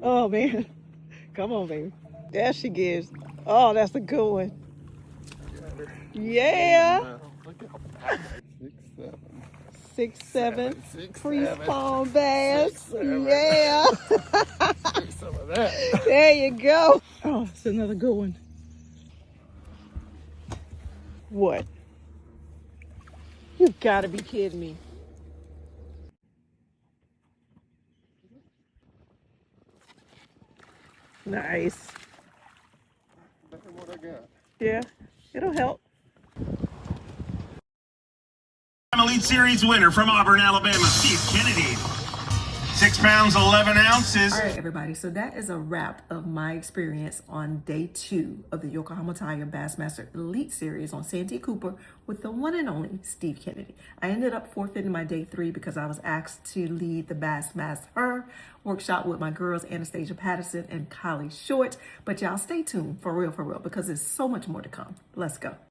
Oh, man. Come on, baby. There she gives. Oh, that's a good one. Yeah. 6, 7. 6, 7. Pre-spawn bass. Yeah. Some of that. There you go. Oh, it's another good one. What? You gotta be kidding me. Nice. Look at what I got. Yeah, it'll help. Elite Series winner from Auburn, Alabama, Steve Kennedy. 6 pounds, 11 ounces. All right, everybody. So that is a wrap of my experience on day 2 of the Yokohama Tiger Bassmaster Elite Series on Santee Cooper with the one and only Steve Kennedy. I ended up forfeiting my day 3 because I was asked to lead the Bassmaster workshop with my girls, Anastasia Patterson and Kylie Short. But y'all stay tuned for real, because there's so much more to come. Let's go.